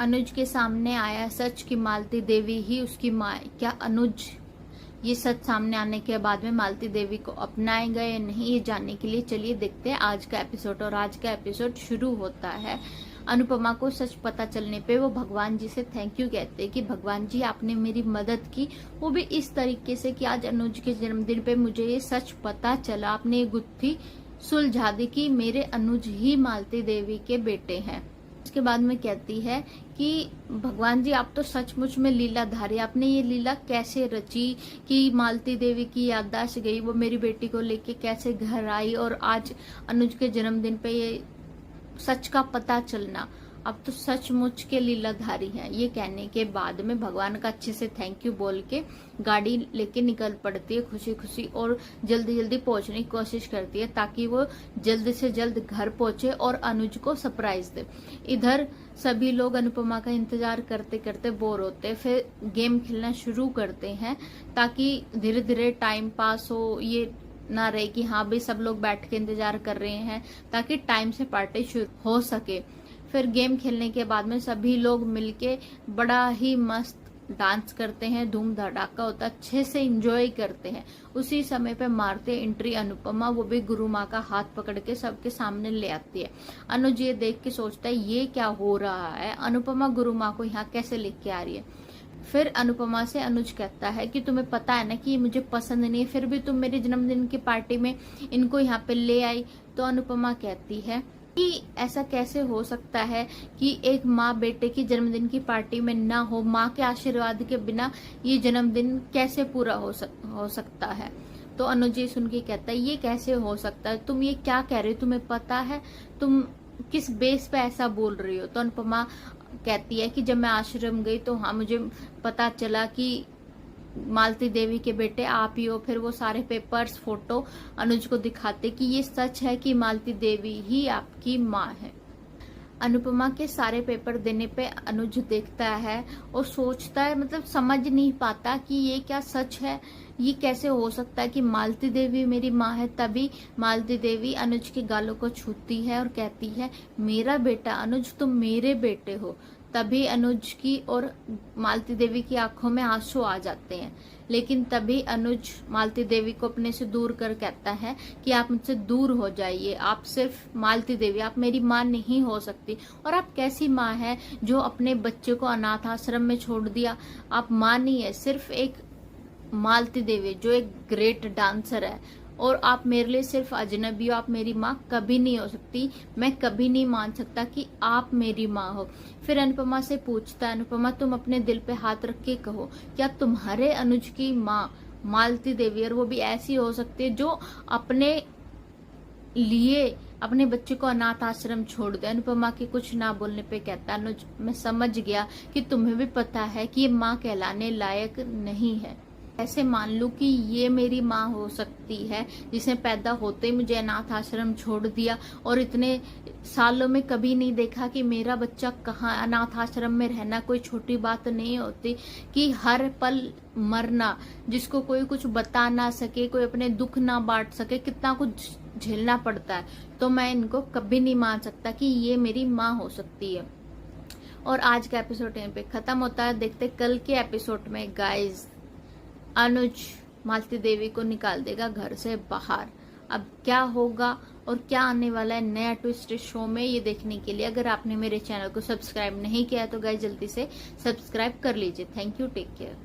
अनुज के सामने आया सच कि मालती देवी ही उसकी माँ है। क्या अनुज ये सच सामने आने के बाद में मालती देवी को अपनाएगा या नहीं, ये जानने के लिए चलिए देखते हैं आज का एपिसोड। और आज का एपिसोड शुरू होता है अनुपमा को सच पता चलने पे वो भगवान जी से थैंक यू कहते हैं कि भगवान जी आपने मेरी मदद की, वो भी इस तरीके से कि आज अनुज के जन्मदिन पे मुझे ये सच पता चला, आपने ये गुत्थी सुलझा दी कि मेरे अनुज ही मालती देवी के बेटे हैं। इसके बाद में कहती है कि भगवान जी आप तो सचमुच में लीलाधारी, आपने ये लीला कैसे रची कि मालती देवी की याददाश्त गई, वो मेरी बेटी को लेके कैसे घर आई और आज अनुज के जन्मदिन पे ये सच का पता चलना, अब तो सचमुच के लीलाधारी हैं। ये कहने के बाद में भगवान का अच्छे से थैंक यू बोल के गाड़ी लेके निकल पड़ती है खुशी खुशी और जल्दी जल्दी पहुंचने की कोशिश करती है ताकि वो जल्द से जल्द घर पहुंचे और अनुज को सरप्राइज दे। इधर सभी लोग अनुपमा का इंतजार करते करते बोर होते, फिर गेम खेलना शुरू करते हैं ताकि धीरे धीरे टाइम पास हो, ये ना रहे कि हाँ भाई सब लोग बैठ के इंतजार कर रहे हैं, ताकि टाइम से पार्टी शुरू हो सके। फिर गेम खेलने के बाद में सभी लोग मिलके बड़ा ही मस्त डांस करते हैं, धूम धड़ाका होता, अच्छे से एंजॉय करते हैं। उसी समय पे मारते एंट्री अनुपमा, वो भी गुरु माँ का हाथ पकड़ के सबके सामने ले आती है। अनुज ये देख के सोचता है ये क्या हो रहा है, अनुपमा गुरु माँ को यहाँ कैसे लेके आ रही है। फिर अनुपमा से अनुज कहता है कि तुम्हें पता है ना कि ये मुझे पसंद नहीं है, फिर भी तुम मेरे जन्मदिन की पार्टी में इनको यहाँ पे ले आई। तो अनुपमा कहती है कि ऐसा कैसे हो सकता है कि एक माँ बेटे की जन्मदिन की पार्टी में ना हो, माँ के आशीर्वाद के बिना ये जन्मदिन कैसे पूरा हो सकता है। तो अनुज ये सुन के कहता है ये कैसे हो सकता है, तुम ये क्या कह रहे हो, तुम्हें पता है, तुम किस बेस पे ऐसा बोल रही हो। तो अनुपमा कहती है कि जब मैं आश्रम गई तो हाँ मुझे पता चला कि मालती देवी के बेटे आप ही हो। फिर वो सारे पेपर्स फोटो अनुज को दिखाते कि ये सच है कि मालती देवी ही आपकी माँ है। अनुपमा के सारे पेपर देने पे अनुज देखता है और सोचता है, मतलब समझ नहीं पाता कि ये क्या सच है, ये कैसे हो सकता है कि मालती देवी मेरी माँ है। तभी मालती देवी अनुज के गालों को छूती है और कहती है मेरा बेटा अनुज, तुम मेरे बेटे हो। तभी अनुज की और मालती देवी की आंखों में आंसू आ जाते हैं, लेकिन तभी अनुज मालती देवी को अपने से दूर कर कहता है कि आप मुझसे दूर हो जाइए, आप सिर्फ मालती देवी, आप मेरी माँ नहीं हो सकती। और आप कैसी माँ है जो अपने बच्चे को अनाथ आश्रम में छोड़ दिया, आप माँ नहीं है, सिर्फ एक मालती देवी जो एक ग्रेट डांसर है और आप मेरे लिए सिर्फ अजनबी हो, आप मेरी माँ कभी नहीं हो सकती, मैं कभी नहीं मान सकता कि आप मेरी माँ हो। फिर अनुपमा से पूछता है, अनुपमा तुम अपने दिल पे हाथ रख के कहो, क्या तुम्हारे अनुज की माँ मालती देवी और वो भी ऐसी हो सकती है जो अपने लिए अपने बच्चे को अनाथ आश्रम छोड़ दे। अनुपमा के कुछ ना बोलने पे कहता अनुज मैं समझ गया कि तुम्हें भी पता है कि ये माँ कहलाने लायक नहीं है, ऐसे मान लूं कि ये मेरी माँ हो सकती है जिसने पैदा होते ही मुझे अनाथ आश्रम छोड़ दिया और इतने सालों में कभी नहीं देखा कि मेरा बच्चा कहाँ, अनाथ आश्रम में रहना कोई छोटी बात नहीं होती, कि हर पल मरना, जिसको कोई कुछ बता ना सके, कोई अपने दुख ना बांट सके, कितना कुछ झेलना पड़ता है। तो मैं इनको कभी नहीं मान सकता कि ये मेरी माँ हो सकती है। और आज का एपिसोड यहीं पे खत्म होता है। देखते कल के एपिसोड में गाइज अनुज मालती देवी को निकाल देगा घर से बाहर। अब क्या होगा और क्या आने वाला है नया ट्विस्ट शो में, ये देखने के लिए अगर आपने मेरे चैनल को सब्सक्राइब नहीं किया है तो गाइस जल्दी से सब्सक्राइब कर लीजिए। Thank you, take care.